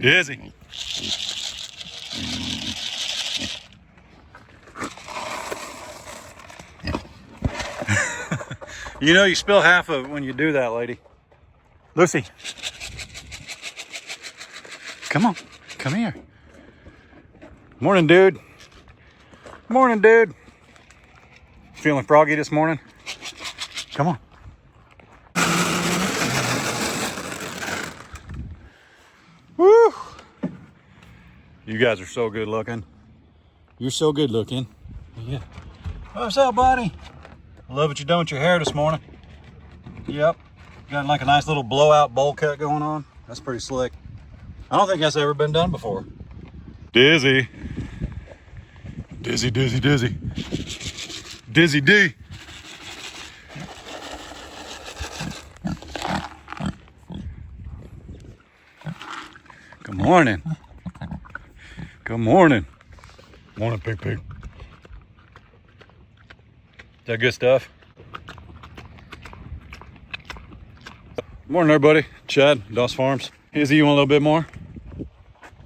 Dizzy. You know you spill half of it when you do that, lady. Lucy. Come on. Come here. Morning, dude. Morning, dude. Feeling froggy this morning? Come on. Woo! You guys are so good looking. You're so good looking. Yeah. What's up, buddy? I love what you're doing with your hair this morning. Yep. Got like a nice little blowout bowl cut going on. That's pretty slick. I don't think that's ever been done before. Dizzy. Dizzy, dizzy, dizzy. Dizzy D. Good morning. Good morning. Morning, pig pig. Is that good stuff? Morning, everybody. Chad, Doss Farms. Izzy, you want a little bit more? You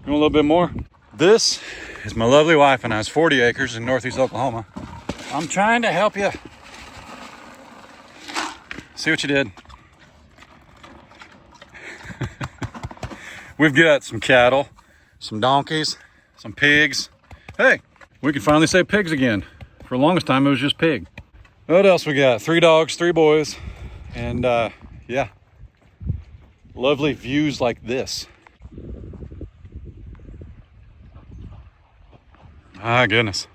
want a little bit more? This is my lovely wife and I's 40 acres in northeast Oklahoma. I'm trying to help you. See what you did. We've got some cattle, some donkeys, some pigs. Hey, we can finally say pigs again. For the longest time, it was just pig. What else we got? 3 dogs, 3 boys, and yeah, lovely views like this. My goodness.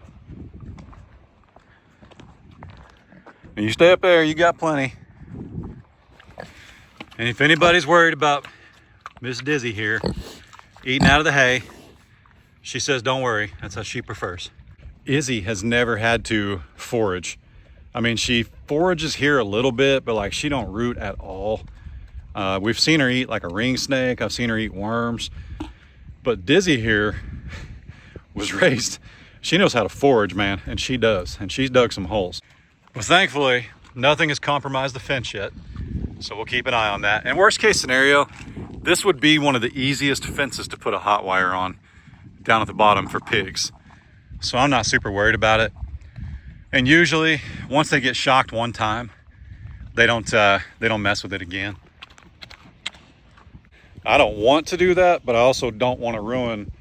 And you stay up there, you got plenty. And if anybody's worried about Miss Dizzy here eating out of the hay, she says don't worry, that's how she prefers. Izzy has never had to forage. I mean, she forages here a little bit, but like she don't root at all. We've seen her eat like a ring snake. I've seen her eat worms. But Dizzy here was raised, she knows how to forage, man, and she does. And she's dug some holes. But thankfully, nothing has compromised the fence yet. So we'll keep an eye on that. And worst case scenario, this would be one of the easiest fences to put a hot wire on down at the bottom for pigs. So I'm not super worried about it. And usually, once they get shocked one time, they don't mess with it again. I don't want to do that, but I also don't want to ruin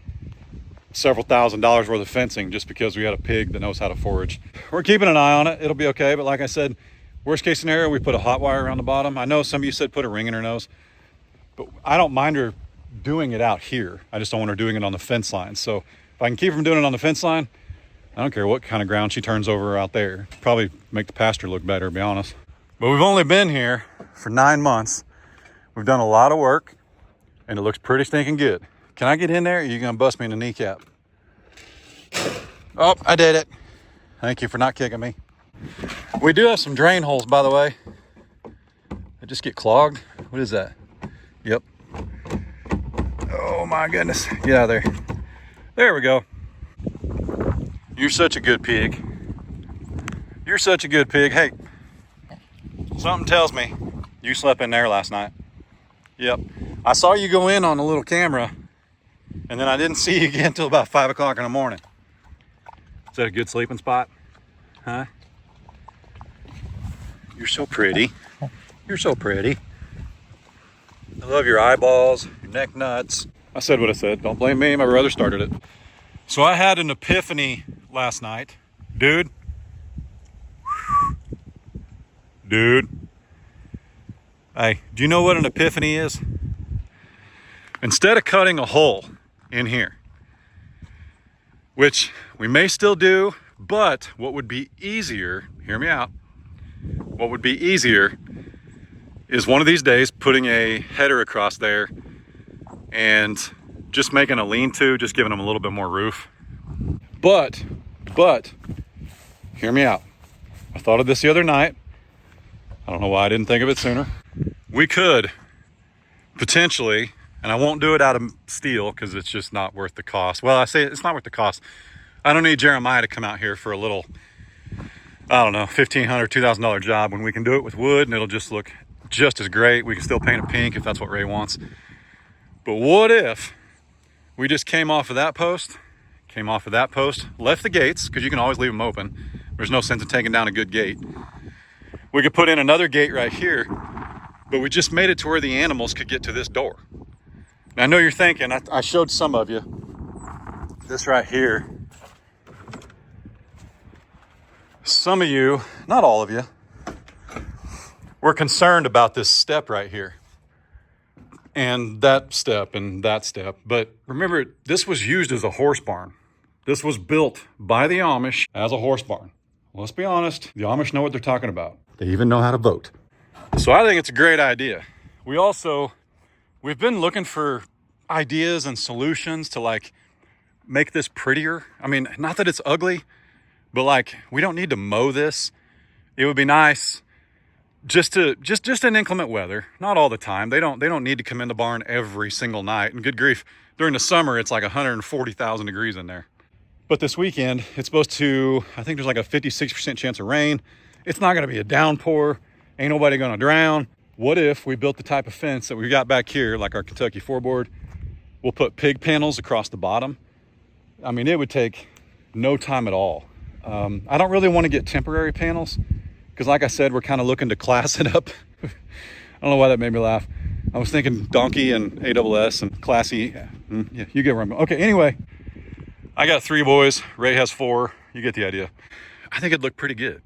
several $1,000s worth of fencing just because we got a pig that knows how to forage. We're keeping an eye on it. It'll be okay. But like I said, worst case scenario, we put a hot wire around the bottom. I know some of you said put a ring in her nose, but I don't mind her doing it out here. I just don't want her doing it on the fence line. So if I can keep her from doing it on the fence line, I don't care what kind of ground she turns over out there. Probably make the pasture look better, to be honest. But we've only been here for 9 months. We've done a lot of work, and it looks pretty stinking good. Can I get in there, or are you gonna bust me in the kneecap? Oh, I did it. Thank you for not kicking me. We do have some drain holes, by the way. They just get clogged. What is that? Yep. Oh my goodness. Get out of there. There we go. You're such a good pig. You're such a good pig. Hey, something tells me you slept in there last night. Yep. I saw you go in on a little camera, and then I didn't see you again until about 5 o'clock in the morning. Is that a good sleeping spot? Huh? You're so pretty. You're so pretty. I love your eyeballs, your neck nuts. I said what I said. Don't blame me. My brother started it. So I had an epiphany last night. Dude. Hey, do you know what an epiphany is? Instead of cutting a hole in here, which we may still do, but what would be easier, hear me out, what would be easier is one of these days putting a header across there and just making a lean-to, just giving them a little bit more roof. But, hear me out. I thought of this the other night. I don't know why I didn't think of it sooner. We could potentially, and I won't do it out of steel because it's just not worth the cost. Well, I say it's not worth the cost. I don't need Jeremiah to come out here for a little, I don't know, $1,500, $2,000 job when we can do it with wood and it'll just look just as great. We can still paint it pink if that's what Ray wants. But what if We just came off of that post, left the gates, because you can always leave them open. There's no sense in taking down a good gate. We could put in another gate right here, but we just made it to where the animals could get to this door. Now, I know you're thinking, I showed some of you, this right here. Some of you, not all of you, were concerned about this step right here. And that step and that step. But remember, this was used as a horse barn. This was built by the Amish as a horse barn. Let's be honest, the Amish know what they're talking about. They even know how to vote. So I think it's a great idea. We've been looking for ideas and solutions to like make this prettier. I mean, not that it's ugly, but like we don't need to mow this. It would be nice just in inclement weather, not all the time. They don't need to come in the barn every single night. And good grief, during the summer it's like 140,000 degrees in there. But this weekend it's supposed to, I think there's like a 56% chance of rain. It's not going to be a downpour. Ain't nobody going to drown. What if we built the type of fence that we've got back here, like our Kentucky 4-board? We'll put pig panels across the bottom. I mean, it would take no time at all. I don't really want to get temporary panels because, like I said, we're kind of looking to class it up. I don't know why that made me laugh. I was thinking donkey and ASS and classy. Yeah, you get where I'm going. Okay, anyway, I got 3 boys. Ray has 4. You get the idea. I think it'd look pretty good.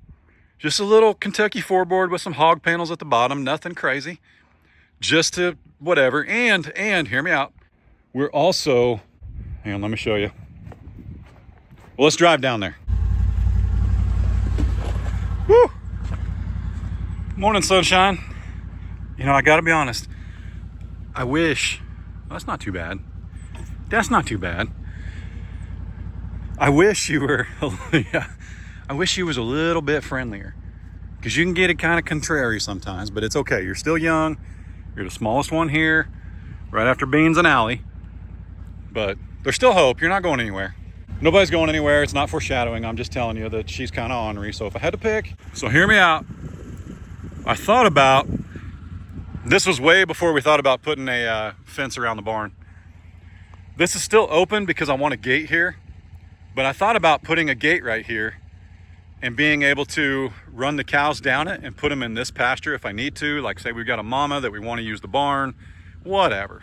Just a little Kentucky 4-board with some hog panels at the bottom. Nothing crazy. Just to whatever. And hear me out. We're also, hang on, let me show you. Well, let's drive down there. Woo! Morning, sunshine. You know, I gotta be honest. I wish, well, that's not too bad. That's not too bad. I wish you were, yeah, I wish you was a little bit friendlier. Because you can get it kind of contrary sometimes, but it's okay. You're still young. You're the smallest one here, right after Beans and Allie. But there's still hope. You're not going anywhere. Nobody's going anywhere. It's not foreshadowing. I'm just telling you that she's kind of ornery. So if I had to pick, so hear me out. I thought about, this was way before we thought about putting a fence around the barn. This is still open because I want a gate here. But I thought about putting a gate right here and being able to run the cows down it and put them in this pasture if I need to. Like say we've got a mama that we want to use the barn, whatever.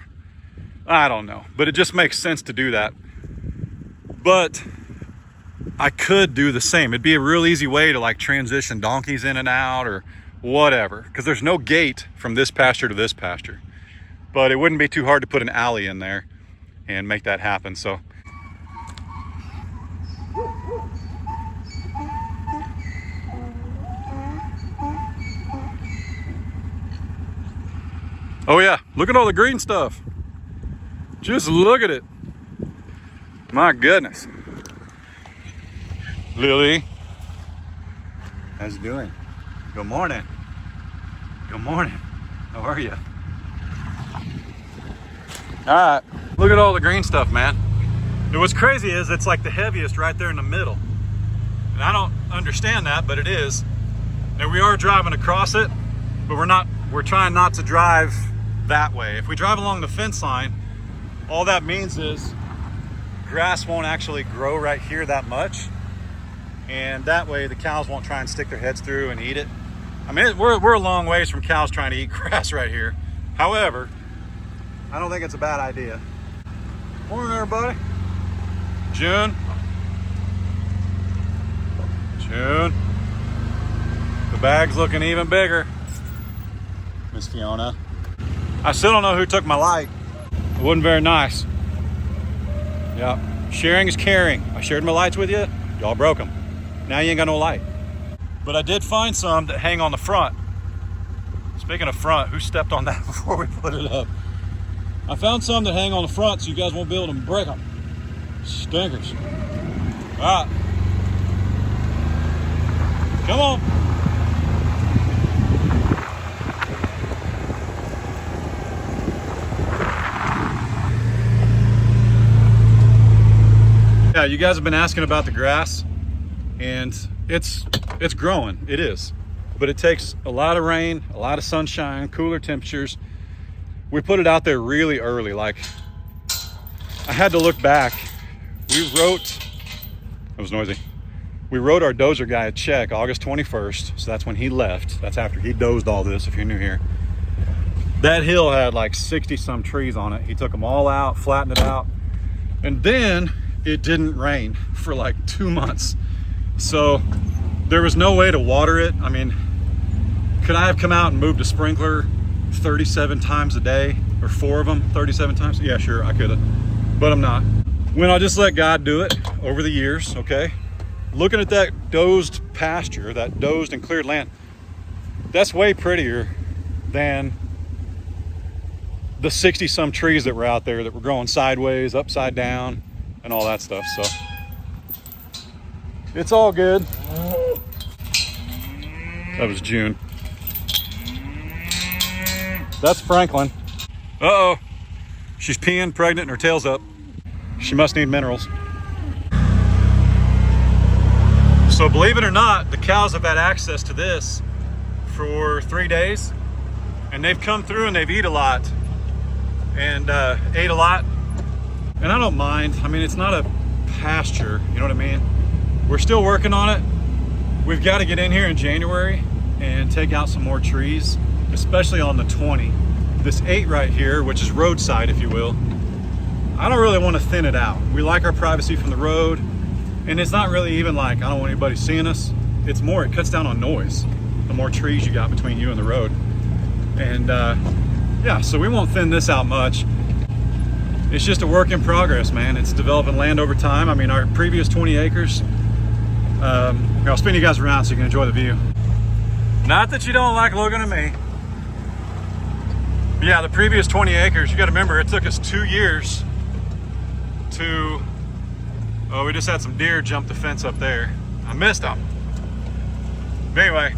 I don't know, but it just makes sense to do that. But I could do the same. It'd be a real easy way to like transition donkeys in and out or whatever, because there's no gate from this pasture to this pasture. But it wouldn't be too hard to put an alley in there and make that happen. So oh yeah, look at all the green stuff. Just look at it. My goodness. Lily, how's it doing? Good morning. Good morning. How are you? All right, look at all the green stuff, man. And what's crazy is it's like the heaviest right there in the middle. And I don't understand that, but it is. And we are driving across it, but we're trying not to drive that way. If we drive along the fence line, all that means is grass won't actually grow right here that much. And that way the cows won't try and stick their heads through and eat it. I mean, we're a long ways from cows trying to eat grass right here. However, I don't think it's a bad idea. Morning, everybody. June. The bag's looking even bigger. Miss Fiona. I still don't know who took my light. It wasn't very nice. Yeah, sharing is caring. I shared my lights with you, y'all broke them. Now you ain't got no light. But I did find some that hang on the front. Speaking of front, who stepped on that before we put it up? I found some that hang on the front so you guys won't be able to break them. Stinkers. All right. Come on. Yeah, you guys have been asking about the grass, and it's growing. It is, but it takes a lot of rain, a lot of sunshine, cooler temperatures. We put it out there really early, like I had to look back. It was noisy. We wrote our dozer guy a check August 21st. So that's when he left. That's after he dozed all this, if you're new here. That hill had like 60 some trees on it. He took them all out, flattened it out. And then it didn't rain for like 2 months. So there was no way to water it. I mean, could I have come out and moved a sprinkler 37 times a day, or 4 of them 37 times? Yeah, sure, I could have, but I'm not. When I just let God do it over the years, okay? Looking at that dozed pasture, that dozed and cleared land, that's way prettier than the 60 some trees that were out there that were growing sideways, upside down, and all that stuff. So it's all good. That was June. That's Franklin. Uh-oh. She's peeing, pregnant, and her tail's up. She must need minerals. So believe it or not, the cows have had access to this for 3 days, and they've come through and they've eat a lot and ate a lot. And I don't mind. I mean, it's not a pasture, you know what I mean? We're still working on it. We've got to get in here in January and take out some more trees, especially on the 20. This 8 right here, which is roadside, if you will, I don't really want to thin it out. We like our privacy from the road, and it's not really even like I don't want anybody seeing us. It's more, it cuts down on noise, the more trees you got between you and the road. And yeah, so we won't thin this out much. It's just a work in progress, man. It's developing land over time. I mean, our previous 20 acres, here, I'll spin you guys around so you can enjoy the view. Not that you don't like looking at me. But yeah, the previous 20 acres, you got to remember, it took us 2 years to, oh, we just had some deer jump the fence up there. I missed them. But anyway,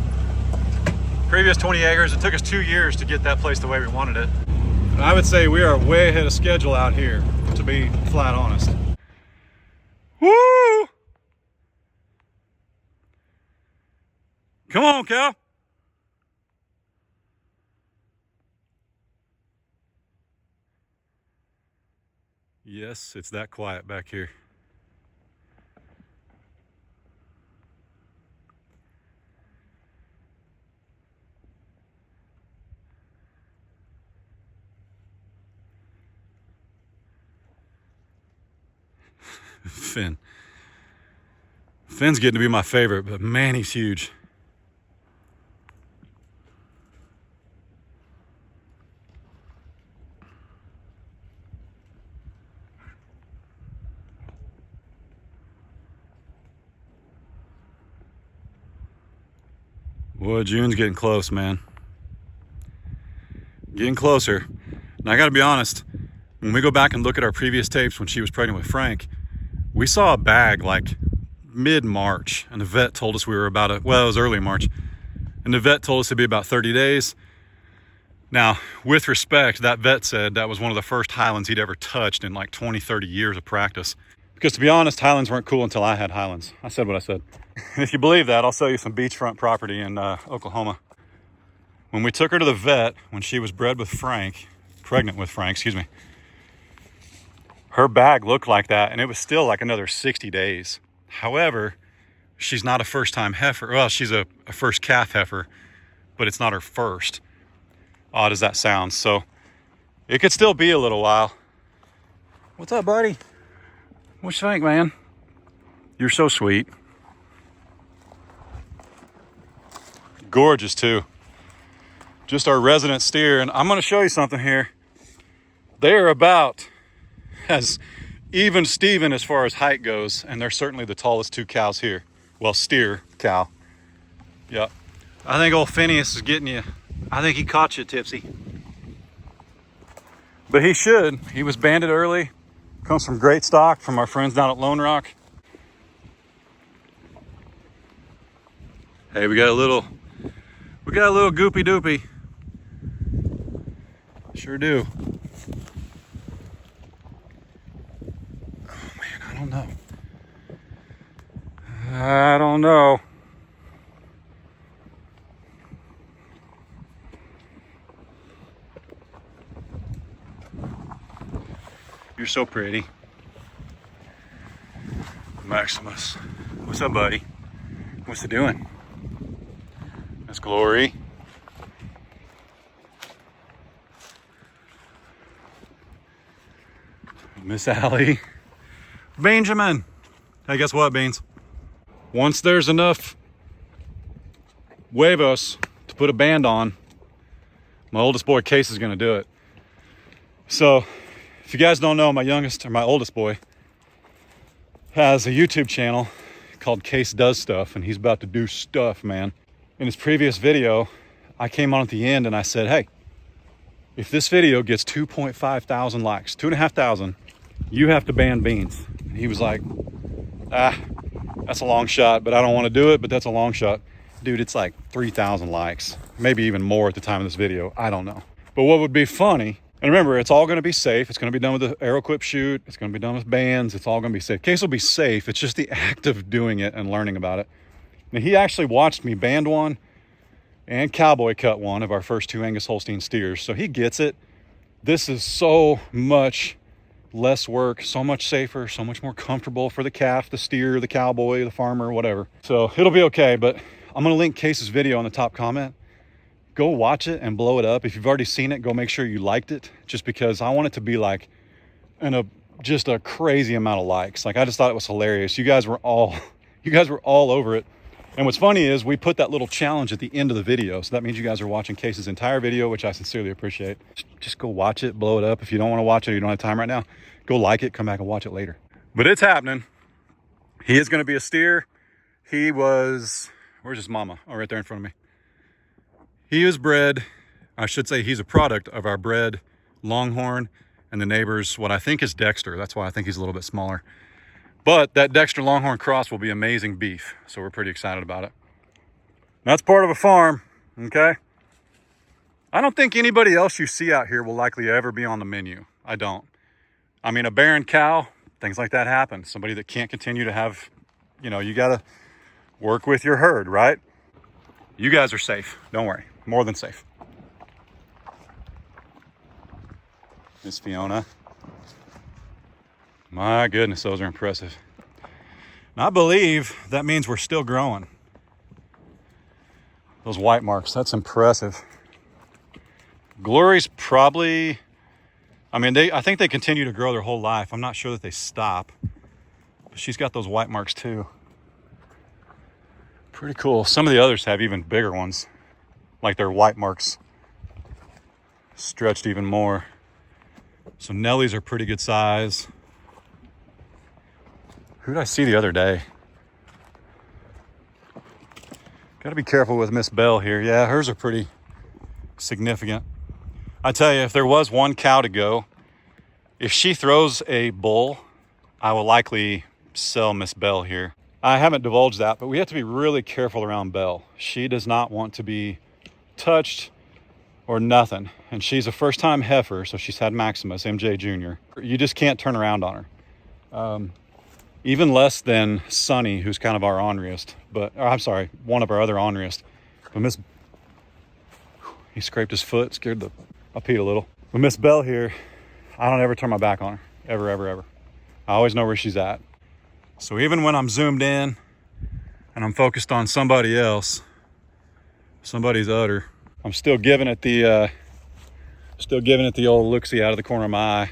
previous 20 acres, it took us 2 years to get that place the way we wanted it. And I would say we are way ahead of schedule out here, to be flat honest. Woo! Come on, cow. Yes, it's that quiet back here. Finn. Finn's getting to be my favorite, but man, he's huge. Boy, June's getting close, man. Getting closer. Now, I gotta be honest, when we go back and look at our previous tapes when she was pregnant with Frank, we saw a bag like mid-March, and the vet told us we were about well, it was early March, and the vet told us it'd be about 30 days. Now, with respect, that vet said that was one of the first Highlands he'd ever touched in like 20, 30 years of practice. Because to be honest, Highlands weren't cool until I had Highlands. I said what I said. And if you believe that, I'll sell you some beachfront property in Oklahoma. When we took her to the vet, when she was pregnant with Frank, excuse me, her bag looked like that, and it was still like another 60 days. However, she's not a first-time heifer. Well, she's a first calf heifer, but it's not her first. Odd as that sounds. So it could still be a little while. What's up, buddy? What you think, man? You're so sweet. Gorgeous, too. Just our resident steer. And I'm going to show you something here. They are about as even Steven as far as height goes, and they're certainly the tallest 2 cows here. Well, steer cow. Yep. I think old Phineas is getting you. I think he caught you, Tipsy. But he should. He was banded early. Comes from great stock from our friends down at Lone Rock. Hey, we got a little goopy doopy. Sure do. Oh man, I don't know. I don't know. You're so pretty. Maximus. What's up, buddy? What's it doing? That's Glory. Miss Allie. Benjamin. Hey, guess what, Beans? Once there's enough huevos to put a band on, my oldest boy Case is gonna do it. So, if you guys don't know, my oldest boy has a YouTube channel called Case Does Stuff, and he's about to do stuff, man. In his previous video, I came on at the end and I said, hey, if this video gets 2.5 thousand likes, 2,500, you have to ban Beans. And he was like, that's a long shot, but I don't want to do it, but that's a long shot. Dude, it's like 3,000 likes, maybe even more at the time of this video. I don't know. But what would be funny, and remember, it's all going to be safe. It's going to be done with the ArrowQuip shoot. It's going to be done with bands. It's all going to be safe. Case will be safe. It's just the act of doing it and learning about it. Now, he actually watched me band one and cowboy cut one of our first 2 Angus Holstein steers. So he gets it. This is so much less work, so much safer, so much more comfortable for the calf, the steer, the cowboy, the farmer, whatever. So it'll be okay, but I'm going to link Case's video in the top comment. Go watch it and blow it up. If you've already seen it, go make sure you liked it, just because I want it to be like just a crazy amount of likes. Like, I just thought it was hilarious. You guys were all over it. And what's funny is we put that little challenge at the end of the video. So that means you guys are watching Case's entire video, which I sincerely appreciate. Just go watch it, blow it up. If you don't want to watch it or you don't have time right now, go like it, come back and watch it later. But it's happening. He is going to be a steer. He was, where's his mama? Oh, right there in front of me. He is bred, I should say he's a product of our bred Longhorn and the neighbor's, what I think is Dexter. That's why I think he's a little bit smaller. But that Dexter Longhorn cross will be amazing beef. So we're pretty excited about it. That's part of a farm, okay? I don't think anybody else you see out here will likely ever be on the menu. I don't. I mean, a barren cow, things like that happen. Somebody that can't continue to have, you gotta work with your herd, right? You guys are safe, don't worry. More than safe. Miss Fiona. My goodness, those are impressive. And I believe that means we're still growing. Those white marks, that's impressive. Glory's probably, I think they continue to grow their whole life. I'm not sure that they stop. But she's got those white marks too. Pretty cool. Some of the others have even bigger ones. Like their white marks stretched even more. So Nellies are pretty good size. Who did I see the other day? Got to be careful with Miss Bell here. Yeah, hers are pretty significant. I tell you, if there was one cow to go, if she throws a bull, I will likely sell Miss Bell here. I haven't divulged that, but we have to be really careful around Belle. She does not want to be touched or nothing. And she's a first-time heifer, so she's had Maximus, MJ Jr. You just can't turn around on her. Even less than Sonny, who's kind of our orneriest, one of our other orneriest. But he scraped his foot, scared I peed a little. But Miss Belle here, I don't ever turn my back on her, ever, ever, ever. I always know where she's at. So even when I'm zoomed in and I'm focused on somebody else, somebody's udder, I'm still giving it the old look-see out of the corner of my eye.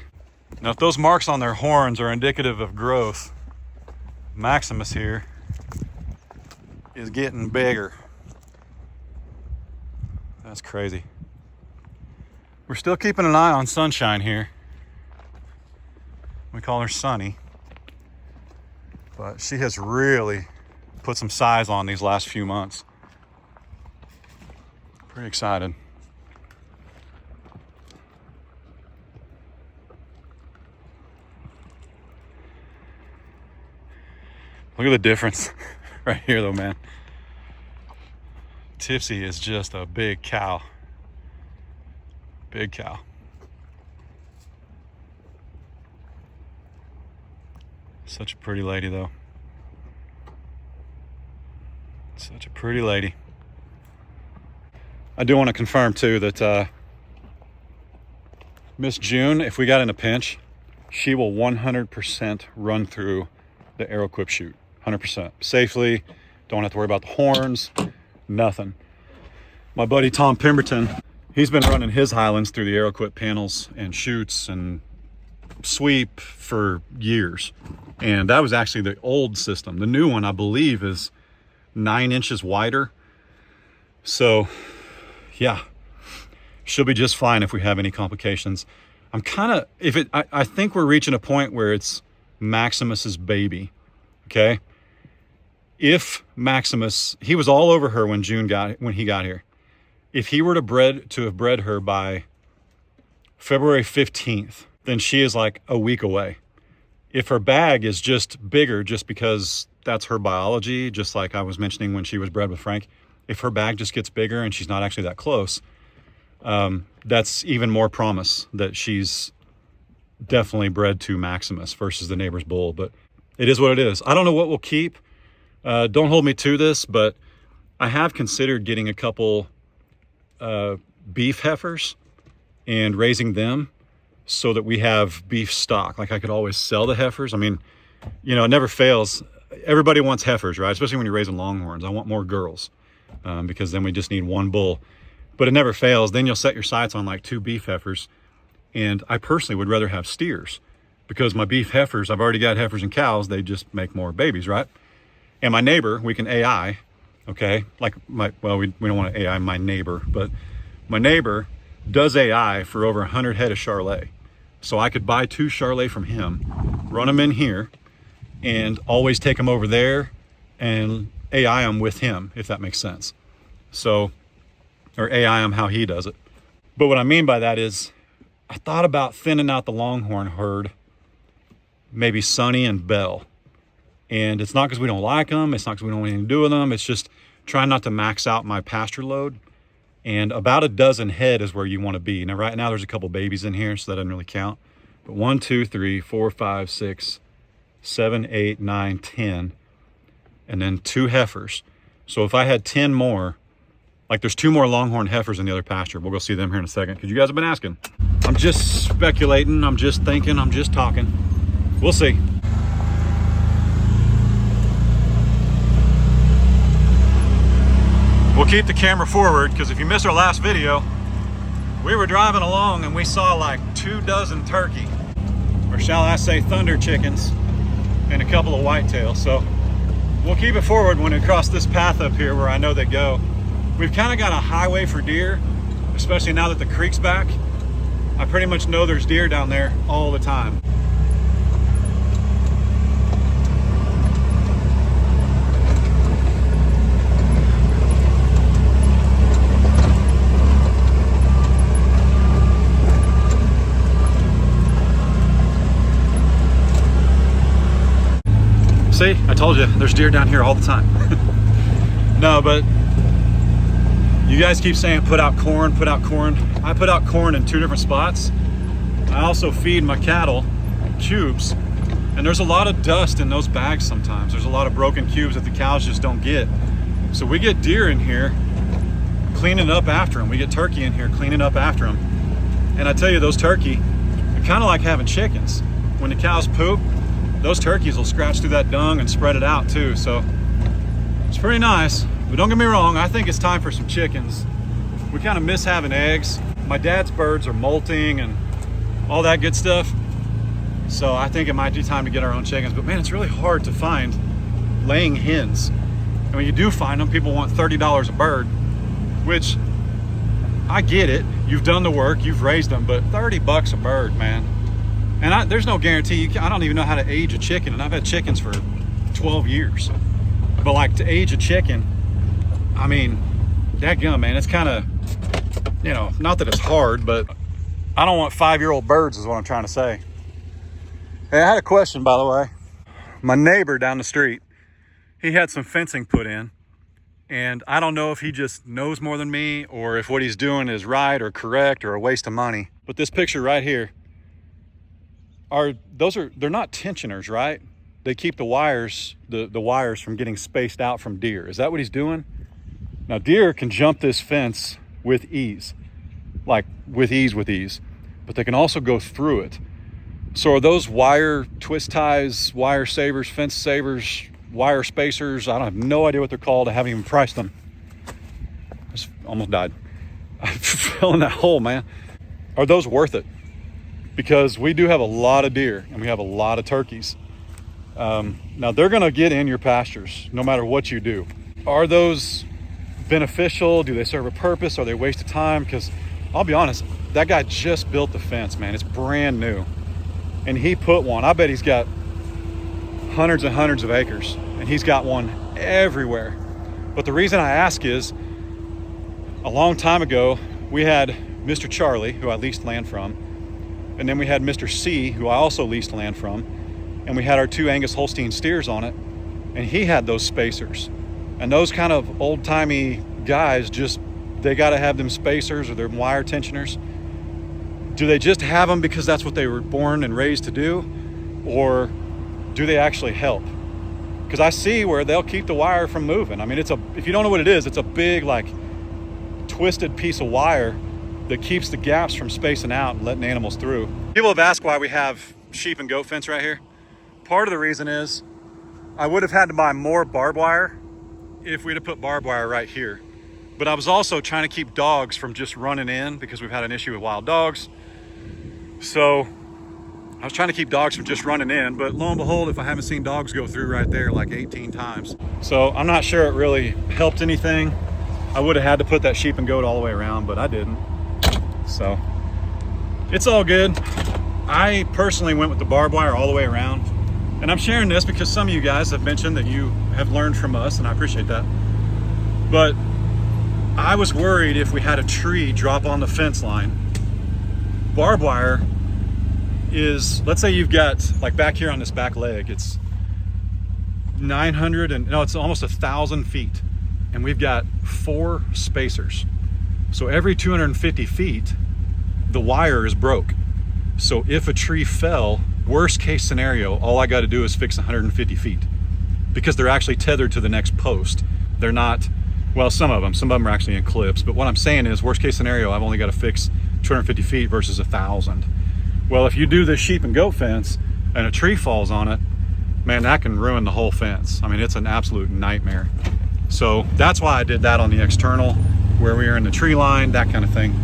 Now, if those marks on their horns are indicative of growth, Maximus here is getting bigger. That's crazy. We're still keeping an eye on Sunshine here. We call her Sunny. But she has really put some size on these last few months. Pretty excited. Look at the difference right here though, man. Tipsy is just a big cow. Big cow. Such a pretty lady though. Such a pretty lady. I do want to confirm too that Miss June, if we got in a pinch, she will 100% run through the ArrowQuip chute, 100%. Safely, don't have to worry about the horns, nothing. My buddy Tom Pemberton, he's been running his Highlands through the ArrowQuip panels and chutes and sweep for years. And that was actually the old system. The new one, I believe, is 9 inches wider. So yeah, she'll be just fine if we have any complications. I'm kind of, I think we're reaching a point where it's Maximus's baby, okay? If Maximus, he was all over her when he got here. If he were to have bred her by February 15th, then she is like a week away. If her bag is just bigger, just because that's her biology, just like I was mentioning when she was bred with Frank, if her bag just gets bigger and she's not actually that close, that's even more promise that she's definitely bred to Maximus versus the neighbor's bull. But it is what it is. I don't know what we'll keep. Don't hold me to this, but I have considered getting a couple beef heifers and raising them so that we have beef stock. Like I could always sell the heifers. I mean, you know, it never fails. Everybody wants heifers, right? Especially when you're raising longhorns. I want more girls because then we just need one bull. But it never fails. Then you'll set your sights on like 2 beef heifers. And I personally would rather have steers because my beef heifers, I've already got heifers and cows. They just make more babies, right? And my neighbor, we can AI, okay? Like we don't want to AI my neighbor, but my neighbor does AI for over 100 head of Charolais. So I could buy 2 Charolais from him, run them in here, and always take them over there and AI them with him, if that makes sense. So, or AI them how he does it. But what I mean by that is, I thought about thinning out the longhorn herd, maybe Sonny and Bell. And it's not because we don't like them, it's not because we don't want anything to do with them, it's just trying not to max out my pasture load. And about a dozen head is where you want to be. Now, right now there's a couple babies in here, so that doesn't really count. But 1, 2, 3, 4, 5, 6, 7, 8, 9, 10, and then 2 heifers. So if I had 10 more, like there's 2 more longhorn heifers in the other pasture. We'll go see them here in a second because you guys have been asking. I'm just speculating, I'm just thinking, I'm just talking. We'll see. We'll keep the camera forward because if you missed our last video, we were driving along and we saw like 2 dozen turkey, or shall I say thunder chickens, and a couple of whitetails. So we'll keep it forward when we cross this path up here where I know they go. We've kind of got a highway for deer, especially now that the creek's back. I pretty much know there's deer down there all the time. See, I told you, there's deer down here all the time. No, but you guys keep saying put out corn, put out corn. I put out corn in 2 different spots. I also feed my cattle cubes, and there's a lot of dust in those bags sometimes. There's a lot of broken cubes that the cows just don't get. So we get deer in here cleaning up after them. We get turkey in here cleaning up after them. And I tell you, those turkey, they're kind of like having chickens. When the cows poop, those turkeys will scratch through that dung and spread it out too. So it's pretty nice, but don't get me wrong, I think it's time for some chickens. We kind of miss having eggs. My dad's birds are molting and all that good stuff. So I think it might be time to get our own chickens, but man, it's really hard to find laying hens. And when you do find them, people want $30 a bird, which I get it. You've done the work, you've raised them, but 30 bucks a bird, man. And there's no guarantee. I don't even know how to age a chicken, and I've had chickens for 12 years. But like to age a chicken, I mean, dadgum, man, it's kind of, you know, not that it's hard, but I don't want 5-year-old birds is what I'm trying to say. Hey, I had a question, by the way. My neighbor down the street, he had some fencing put in, and I don't know if he just knows more than me or if what he's doing is right or correct or a waste of money. But this picture right here, they're not tensioners, right? They keep the wires from getting spaced out from deer. Is that what he's doing? Now deer can jump this fence with ease, but they can also go through it. So are those wire twist ties, wire savers, fence savers, wire spacers? I don't have no idea what they're called. I haven't even priced them. I just almost died. I fell in that hole, man. Are those worth it? Because we do have a lot of deer and we have a lot of turkeys. Now they're gonna get in your pastures no matter what you do. Are those beneficial? Do they serve a purpose? Are they a waste of time? Because I'll be honest, that guy just built the fence, man. It's brand new. And he put one. I bet he's got hundreds and hundreds of acres, and he's got one everywhere. But the reason I ask is, a long time ago, we had Mr. Charlie, who I leased land from, and then we had Mr. C, who I also leased land from, and we had our 2 Angus Holstein steers on it, and he had those spacers. And those kind of old-timey guys they gotta have them spacers or their wire tensioners. Do they just have them because that's what they were born and raised to do? Or do they actually help? Because I see where they'll keep the wire from moving. I mean, if you don't know what it is, it's a big, like, twisted piece of wire that keeps the gaps from spacing out and letting animals through. People have asked why we have sheep and goat fence right here. Part of the reason is I would have had to buy more barbed wire if we'd have put barbed wire right here. But I was also trying to keep dogs from just running in because we've had an issue with wild dogs. So I was trying to keep dogs from just running in, but lo and behold, if I haven't seen dogs go through right there like 18 times. So I'm not sure it really helped anything. I would have had to put that sheep and goat all the way around, but I didn't. So it's all good. I personally went with the barbed wire all the way around. And I'm sharing this because some of you guys have mentioned that you have learned from us, and I appreciate that. But I was worried if we had a tree drop on the fence line. Barbed wire is, let's say you've got, like back here on this back leg, it's 900 and no, it's almost 1,000 feet. And we've got 4 spacers. So every 250 feet, the wire is broke. So if a tree fell, worst case scenario, all I got to do is fix 150 feet because they're actually tethered to the next post. They're not, well, some of them are actually in clips, but what I'm saying is worst case scenario, I've only got to fix 250 feet versus 1,000. Well, if you do this sheep and goat fence and a tree falls on it, man, that can ruin the whole fence. I mean, it's an absolute nightmare. So that's why I did that on the external where we are in the tree line, that kind of thing.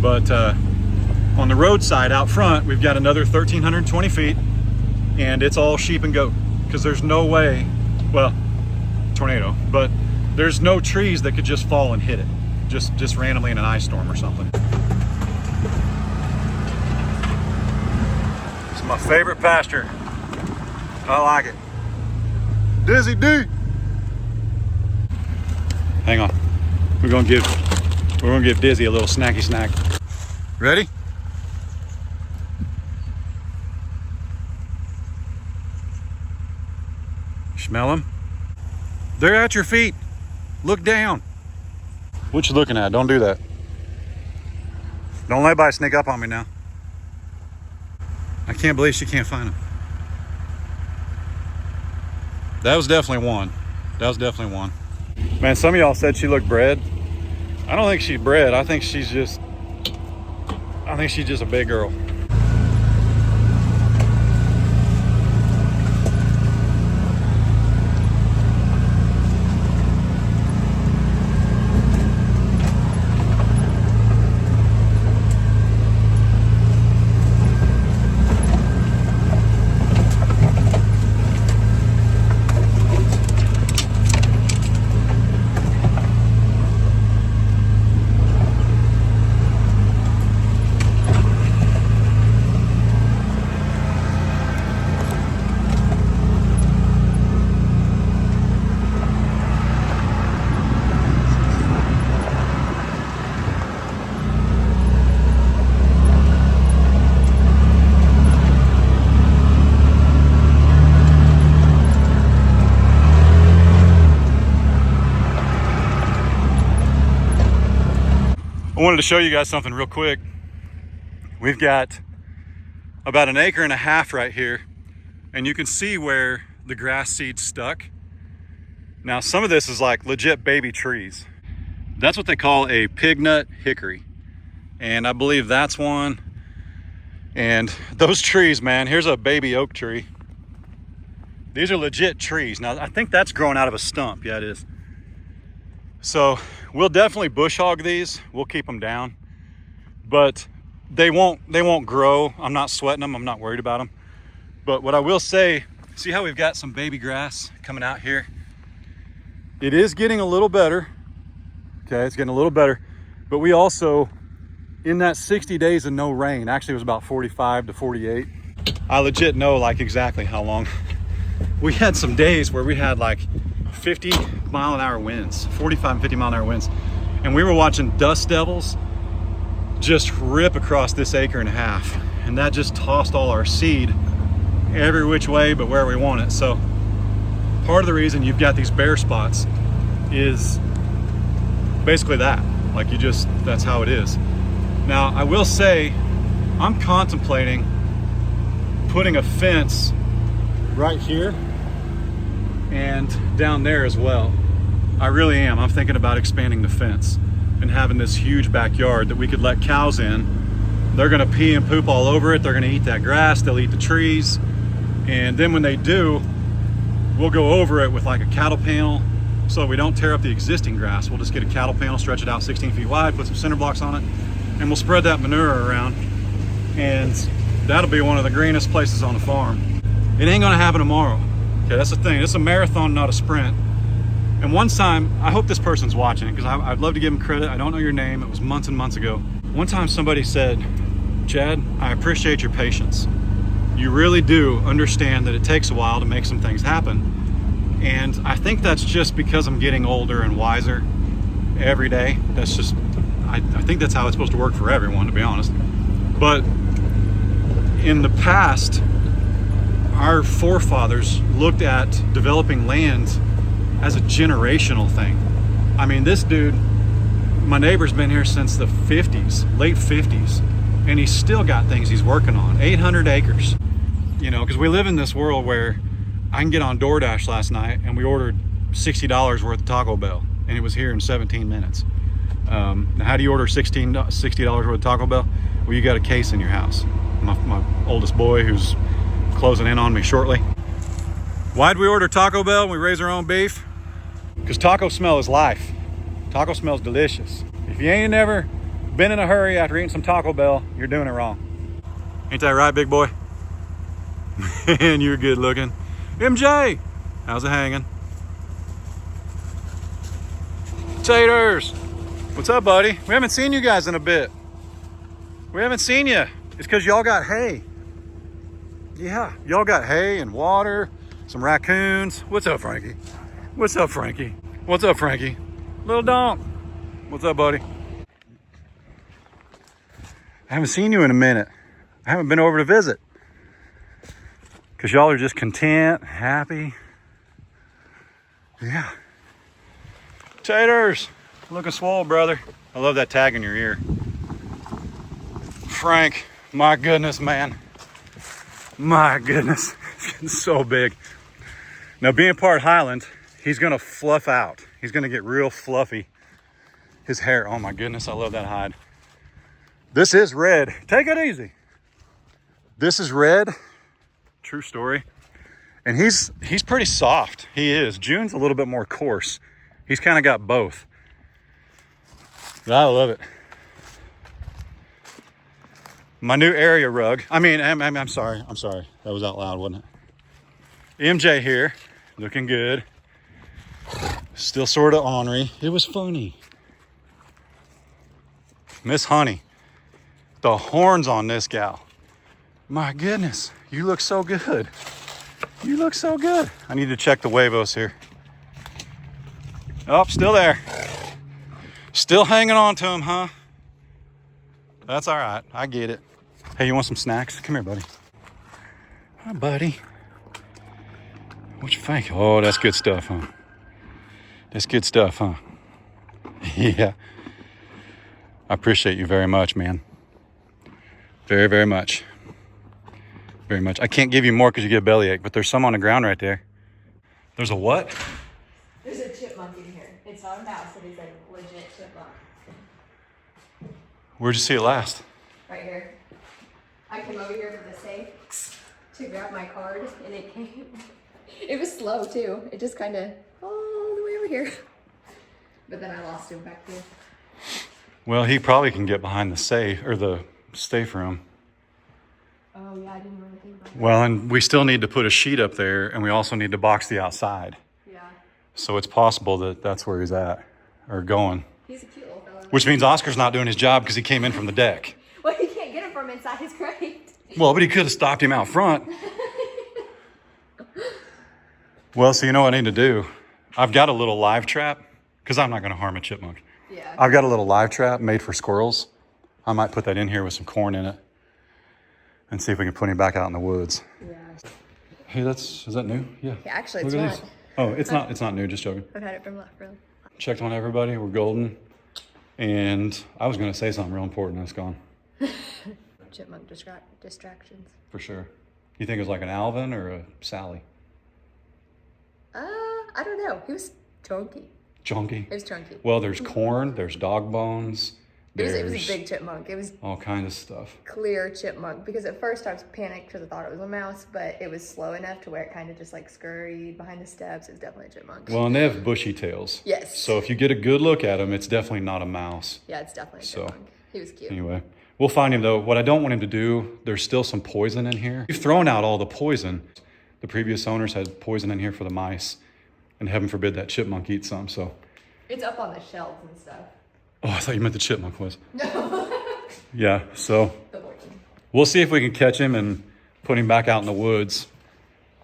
But on the roadside out front, we've got another 1,320 feet and it's all sheep and goat because there's no way, well, tornado, but there's no trees that could just fall and hit it just randomly in an ice storm or something. It's my favorite pasture. I like it. Dizzy D. Hang on. We're gonna give Dizzy a little snacky snack. Ready? Smell them? They're at your feet. Look down. What you looking at? Don't do that. Don't let anybody sneak up on me now. I can't believe she can't find them. That was definitely one. That was definitely one. Man, some of y'all said she looked bred. I don't think she's bred. I think she's just a big girl. I wanted to show you guys something real quick. We've got about 1.5 acres right here, and you can see where the grass seed stuck. Now, some of this is like legit baby trees. That's what they call a pignut hickory. And I believe that's one. And those trees, man, here's a baby oak tree. These are legit trees. Now, I think that's growing out of a stump. Yeah, it is. So we'll definitely bush hog these. We'll keep them down, but they won't grow. I'm not sweating them. I'm not worried about them. But what I will say, see how we've got some baby grass coming out here? It is getting a little better. Okay, it's getting a little better. But we also, in that 60 days of no rain, actually it was about 45 to 48. I legit know like exactly how long. We had some days where we had like 50 mile an hour winds, 45 and 50 mile an hour winds. And we were watching dust devils just rip across this acre and a half. And that just tossed all our seed every which way but where we want it. So part of the reason you've got these bare spots is basically that. Like that's how it is. Now, I will say, I'm contemplating putting a fence right here and down there as well. I really am. I'm thinking about expanding the fence and having this huge backyard that we could let cows in. They're gonna pee and poop all over it. They're gonna eat that grass, they'll eat the trees. And then when they do, we'll go over it with like a cattle panel so we don't tear up the existing grass. We'll just get a cattle panel, stretch it out 16 feet wide, put some cinder blocks on it, and we'll spread that manure around. And that'll be one of the greenest places on the farm. It ain't gonna happen tomorrow. Okay, that's the thing. It's a marathon, not a sprint. And one time, I hope this person's watching it because I'd love to give them credit. I don't know your name. It was months and months ago. One time somebody said, Chad, I appreciate your patience. You really do understand that it takes a while to make some things happen. And I think that's just because I'm getting older and wiser every day. That's just, I think that's how it's supposed to work for everyone, to be honest. But in the past, our forefathers looked at developing land as a generational thing. I mean, this dude, my neighbor's been here since the 50s, late 50s, and he's still got things he's working on. 800 acres. You know, because we live in this world where I can get on DoorDash last night and we ordered $60 worth of Taco Bell and it was here in 17 minutes. Now, how do you order $60 worth of Taco Bell? Well, you got a case in your house. My oldest boy, who's closing in on me shortly. Why'd we order Taco Bell when we raise our own beef? Because taco smell is life. Taco smells delicious. If you ain't never been in a hurry after eating some Taco Bell, you're doing it wrong. Ain't that right, big boy? Man, you're good looking. MJ, how's it hanging? Taters, what's up, buddy? We haven't seen you guys in a bit. We haven't seen you. It's because y'all got hay. Yeah, y'all got hay and water, some raccoons. What's up, Frankie? What's up, Frankie? What's up, Frankie? Little donk. What's up, buddy? I haven't seen you in a minute. I haven't been over to visit. Because y'all are just content, happy. Yeah. Taters, looking swole, brother. I love that tag in your ear. Frank, my goodness, man. My goodness, it's getting so big. Now, being part Highland, he's gonna fluff out. He's gonna get real fluffy. His hair, oh my goodness, I love that hide. This is red. Take it easy. This is red. True story. And he's pretty soft. He is. June's a little bit more coarse. He's kind of got both. But I love it. My new area rug. I'm sorry. That was out loud, wasn't it? MJ here, looking good. Still sort of ornery. It was funny. Miss Honey. The horns on this gal. My goodness, you look so good. You look so good. I need to check the huevos here. Oh, still there. Still hanging on to him, huh? That's all right. I get it. Hey, you want some snacks? Come here, buddy. Hi, buddy. What you think? Oh, that's good stuff, huh? That's good stuff, huh? Yeah. I appreciate you very much, man. Very, very much. Very much. I can't give you more because you get a bellyache, but there's some on the ground right there. There's a what? There's a chipmunk in here. It's not a mouse, it is a legit chipmunk. Where'd you see it last? Right here. I came over here for the safe to grab my card, and it came. It was slow too. It just kind of all the way over here. But then I lost him back there. Well, he probably can get behind the safe or the safe room. Oh yeah, I didn't really think about that. Well, and we still need to put a sheet up there, and we also need to box the outside. Yeah. So it's possible that that's where he's at or going. He's a cute little fellow. Which means Oscar's not doing his job because he came in from the deck. Well, you can't get him from inside his crate. Well, but he could have stopped him out front. Well, so you know what I need to do? I've got a little live trap because I'm not going to harm a chipmunk. Yeah. I've got a little live trap made for squirrels. I might put that in here with some corn in it and see if we can put him back out in the woods. Yeah. Hey, is that new? Yeah. Yeah, actually, it's Look at not. these. Oh, it's not new, just joking. I've had it from left room. Checked on everybody, we're golden. And I was gonna say something real important, that's gone. Chipmunk distractions. For sure. You think it was like an Alvin or a Sally? I don't know. He was chunky. Chunky? It was chunky. Well, there's corn, there's dog bones, It was a there's big chipmunk. It was all kinds of stuff. clear chipmunk, because at first I was panicked because I thought it was a mouse, but it was slow enough to where it kind of just like scurried behind the steps. It was definitely a chipmunk. Well, and they have bushy tails. Yes. So if you get a good look at him, it's definitely not a mouse. Yeah, it's definitely a So, chipmunk. He was cute. Anyway, we'll find him though. What I don't want him to do, there's still some poison in here. We've thrown out all the poison. The previous owners had poison in here for the mice, and heaven forbid that chipmunk eats some, so. It's up on the shelves and stuff. Oh, I thought you meant the chipmunk was. No. Yeah, so The poison. we'll see if we can catch him and put him back out in the woods.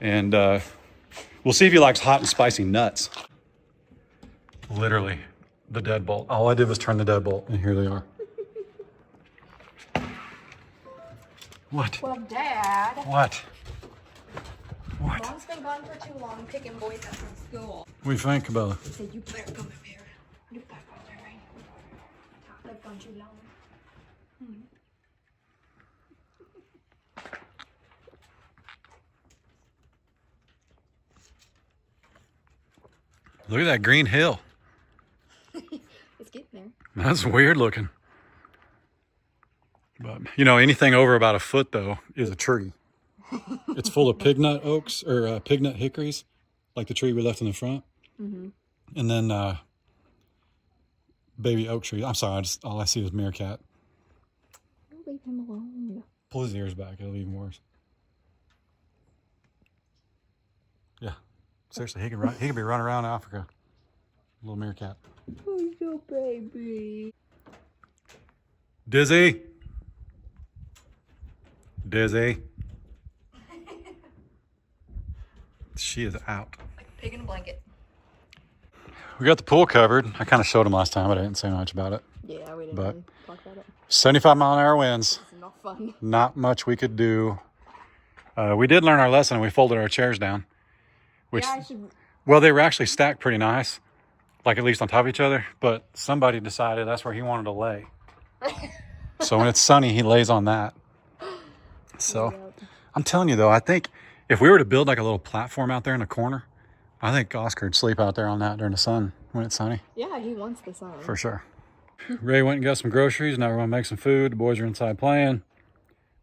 And we'll see if he likes hot and spicy nuts. Literally, the deadbolt. All I did was turn the deadbolt, and here they are. What? Well, Dad. What? What? Mom's been gone for too long picking boys up from school. What do you think, Bella? He said, you better come up here. You better come there, right? I've gone too long. Look at that green hill. It's getting there. That's weird looking. But, you know, anything over about a foot, though, is a tree. It's full of pignut oaks, or pignut hickories, like the tree we left in the front. Mm-hmm. And then baby oak tree. I'm sorry, all I see is meerkat. Leave him alone. Pull his ears back, it'll be even worse. Yeah, seriously, he could be running around Africa. Little meerkat. Oh, your baby. Dizzy. Dizzy. She is out. Like a pig in a blanket. We got the pool covered. I kind of showed him last time, but I didn't say much about it. Yeah, we didn't But- really talk about it. 75-mile-an-hour winds. It's not fun. Not much we could do. We did learn our lesson and we folded our chairs down. Which, Yeah, I should. well, they were actually stacked pretty nice. Like at least on top of each other. But somebody decided that's where he wanted to lay. So when it's sunny, he lays on that. So I'm telling you though, I think if we were to build like a little platform out there in the corner, I think Oscar would sleep out there on that during the sun when it's sunny. Yeah, he wants the sun. For sure. Ray went and got some groceries. Now we're going to make some food. The boys are inside playing.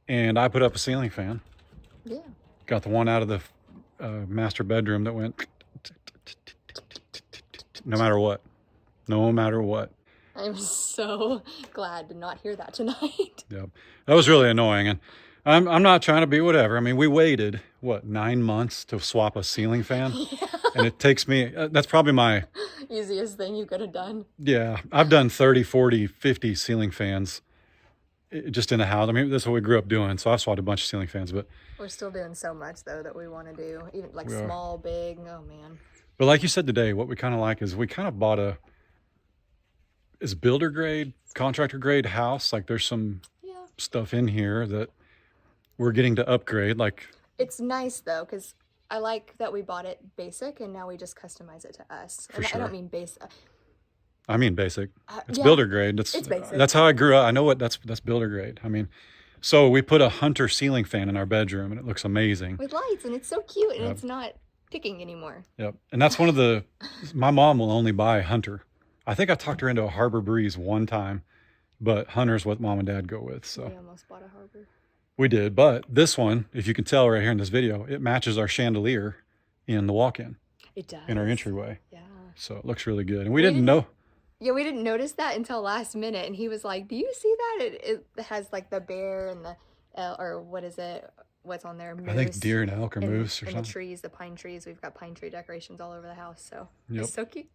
And I put up a ceiling fan. Yeah. Got the one out of the master bedroom that went no matter what. No matter what. I'm so glad to not hear that tonight. Yep. That was really annoying. And I'm not trying to be whatever. I mean, we waited, 9 months to swap a ceiling fan? Yeah. And it takes me, that's probably my, Easiest thing you could have done. yeah, I've done 30, 40, 50 ceiling fans just in the house. I mean, that's what we grew up doing. So I've swapped a bunch of ceiling fans. But We're still doing so much though that we want to do. Even like We are. small, big. Oh man. like you said today, what we kind of like is we kind of bought is builder grade, contractor grade house. Like there's some Yeah. stuff in here that we're getting to upgrade. Like, It's nice though, because I like that we bought it basic and now we just customize it to us. For And I sure. don't mean basic. I mean, basic. It's Yeah. builder grade. It's basic. That's how I grew up. I know that's builder grade. I mean, so we put a Hunter ceiling fan in our bedroom and it looks amazing. With lights, and it's so cute, and Yep. it's not ticking anymore. Yep. And that's one of my mom will only buy Hunter. I think I talked her into a Harbor Breeze one time, but Hunter's what mom and dad go with. So We almost bought a Harbor. We did, but this one, if you can tell right here in this video, it matches our chandelier in the walk-in, It does. in our entryway. Yeah. So it looks really good. And we didn't know. Yeah, we didn't notice that until last minute. And he was like, do you see that? It has like the bear and the, or what is it? What's on there? Moose. I think deer and elk or moose or and something. the trees, the pine trees. We've got pine tree decorations all over the house. So Yep. it's so cute.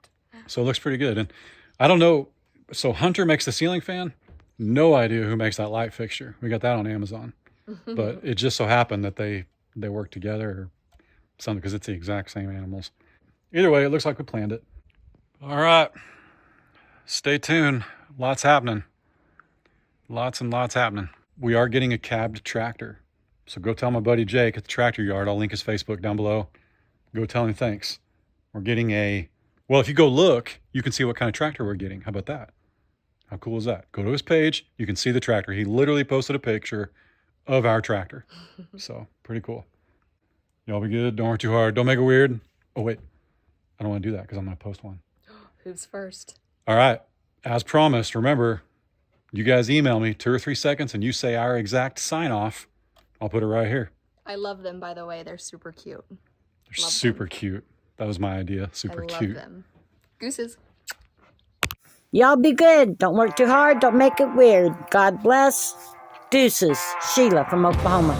So it looks pretty good. And I don't know. So Hunter makes the ceiling fan. No idea who makes that light fixture. We got that on Amazon. But it just so happened that they work together or something, because it's the exact same animals. Either way, it looks like we planned it. All right. Stay tuned. Lots happening. Lots and lots happening. We are getting a cabbed tractor. So go tell my buddy Jake at the tractor yard. I'll link his Facebook down below. Go tell him thanks. We're getting well, if you go look, you can see what kind of tractor we're getting. How about that? How cool is that? Go to his page. You can see the tractor. He literally posted a picture of our tractor. So pretty cool. Y'all be good. Don't work too hard. Don't make it weird. Oh, wait. I don't want to do that because I'm going to post one. Who's first? All right. As promised, remember, you guys email me 2 or 3 seconds and you say our exact sign off. I'll put it right here. I love them, by the way. They're super cute. They're super cute. That was my idea. Super cute. I love them. Gooses. Y'all be good. Don't work too hard. Don't make it weird. God bless. Deuces. Sheila from Oklahoma.